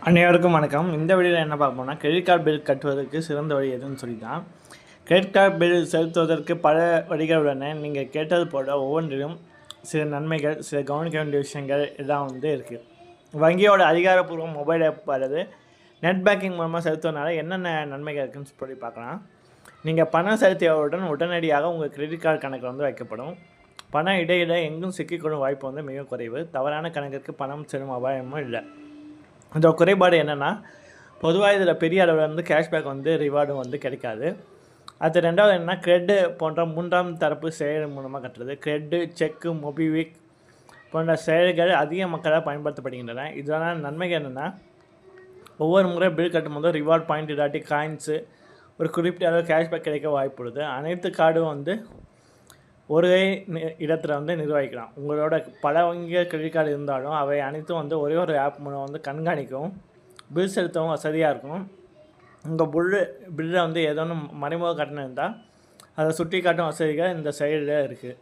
அனைவருக்கும் வணக்கம். இந்த வீடியோவில் என்ன பார்க்க போனால் கிரெடிட் கார்டு பில் கட்டுவதற்கு சிறந்த வழி எதுன்னு சொல்லி தான். கிரெடிட் கார்டு பில் செலுத்துவதற்கு பல வழிகள் உள்ளன. நீங்கள் கேட்டது போல ஒவ்வொன்றிலும் சில நன்மைகள், சில கவனிக்க வேண்டிய விஷயங்கள் எல்லாம் இருக்குது. வங்கியோட அதிகாரப்பூர்வ மொபைல் ஆப் அல்லது நெட் பேங்கிங் மூலமாக செலுத்துவதனால என்னென்ன நன்மைகள் இருக்குன்னு சொல்லி பார்க்கலாம். நீங்கள் பணம் செலுத்தியவுடன் உடனடியாக உங்கள் கிரெடிட் கார்டு கணக்கில் வைக்கப்படும். பணம் இடையிட எங்கும் சிக்கிக்கொள்ளும் வாய்ப்பு மிக குறைவு. தவறான கணக்கிற்கு பணம் செல்லும் அபாயமும் இல்லை. இதோட குறைபாடு என்னென்னா, பொதுவாக இதில் பெரிய அளவில் கேஷ்பேக் ரிவார்டும் கிடைக்காது. அது ரெண்டாவது என்னென்னா, கிரெட்டு போன்ற மூன்றாம் தரப்பு செயல் மூலமாக கட்டுறது. கிரெட்டு, செக்கு, மொபிவிக் போன்ற செயல்கள் அதிக மக்களால் பயன்படுத்தப்படுகின்றன. இதனால் நன்மைகள் என்னென்னா, ஒவ்வொரு முறை பில் கட்டும்போது ரிவார்ட் பாயிண்ட் இல்லாட்டி காயின்ஸு ஒரு குறிப்பிட்ட அளவு கேஷ்பேக் கிடைக்க வாய்ப்பு உள்ளது. அனைத்து கார்டும் ஒரே இடத்துல நிர்வகிக்கலாம். உங்களோட பல வங்கிகள் கிரெடிட் கார்டு இருந்தாலும் அவை அனைத்தும் ஒரே ஒரு ஆப் மூலம் கண்காணிக்கவும் பில் செலுத்தவும் வசதியாக இருக்கும். உங்கள் பில்லை ஏதோன்னு மறைமுக கட்டணம் இருந்தால் அதை சுட்டி காட்டும் வசதிகள் இந்த செயலில் இருக்குது.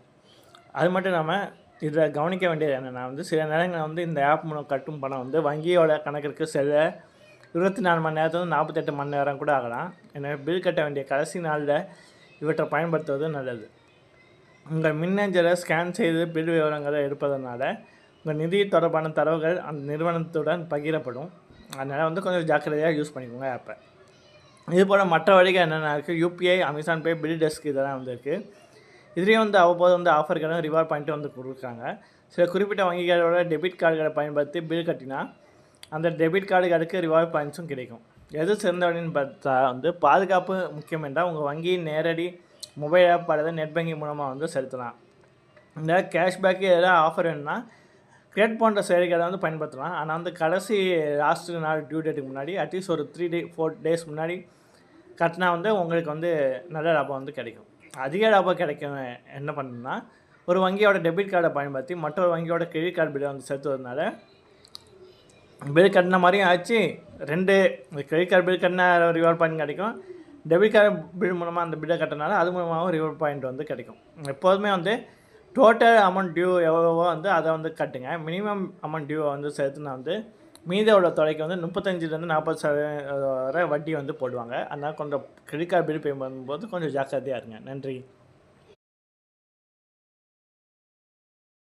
அது மட்டும் இல்லாமல் இதில் கவனிக்க வேண்டியது என்னென்னா, சில நேரங்களில் இந்த ஆப் மூலம் கட்டும் பணம் வங்கியோட கணக்கிற்கு செல்ல 24 மணி நேரத்தில் 48 மணி நேரம் கூட ஆகலாம். எனவே பில் கட்ட வேண்டிய கடைசி நாளில் இவற்றை பயன்படுத்துவது நல்லது. உங்கள் மின்னஞ்சலை ஸ்கேன் செய்து பில் விவரங்களை எடுப்பதனால உங்கள் நிதி தொடர்பான தரவுகள் அந்த நிறுவனத்துடன் பகிரப்படும். அதனால் கொஞ்சம் ஜாக்கிரதையாக யூஸ் பண்ணிக்கோங்க ஆப்பை. இது போல் மற்ற வழிகள் என்னென்ன இருக்குது, யூபிஐ, அமேசான் பே, பில் டெஸ்க் இதெல்லாம் இருக்குது. இதுலேயும் அவ்வப்போது ஆஃபர்களும் ரிவார்ட் பாயிண்ட்டு கொடுக்குறாங்க. சில குறிப்பிட்ட வங்கிகளோட டெபிட் கார்டுகளை பயன்படுத்தி பில் கட்டினா அந்த டெபிட் கார்டுகளுக்கு ரிவார்ட் பாயிண்ட்ஸும் கிடைக்கும். எது சிறந்த வழின்னு பார்த்தா பாதுகாப்பு முக்கியம் என்றால் உங்கள் வங்கியின் நேரடி மொபைல் ஆப் அல்லது நெட் பேங்கிங் மூலமாக செலுத்தலாம். இந்த கேஷ்பேக்கு எதாவது ஆஃபர் வேணும்னா கிரெடிட் போன்ற செயலிகளை பயன்படுத்தலாம். ஆனால் கடைசி லாஸ்ட்டு நாள் டியூ டேட்டுக்கு முன்னாடி அட்லீஸ்ட் ஒரு 4 days முன்னாடி கட்டினா உங்களுக்கு நல்ல லாபம் கிடைக்கும். அதிக லாபம் கிடைக்கும் என்ன பண்ணணும்னா, ஒரு வங்கியோட டெபிட் கார்டை பயன்படுத்தி மற்றொரு வங்கியோட கிரெடிட் கார்டு பில்லை செலுத்துவதனால பில் கட்டின மாதிரியும் ஆச்சு. 2 கிரெடிட் கார்டு பில் கட்டின ரிவார்ட் பாயிண்ட் கிடைக்கும். டெபிட் கார்டு பில் மூலமாக அந்த பில்லை கட்டினால அது மூலமாகவும் ரிவார்ட் பாயிண்ட் கிடைக்கும். எப்போதுமே டோட்டல் அமௌண்ட் டியூ எவ்வளவோ அதை கட்டுங்க. மினிமம் அமௌண்ட் டியூவை சேர்த்துனா மீதோட தொகைக்கு 35% 40% வரை வட்டி போடுவாங்க. அதனால் கொஞ்சம் கிரெடிட் கார்டு பில் பே பண்ணும்போது கொஞ்சம் ஜாக்கிரதையாக இருங்க. நன்றி.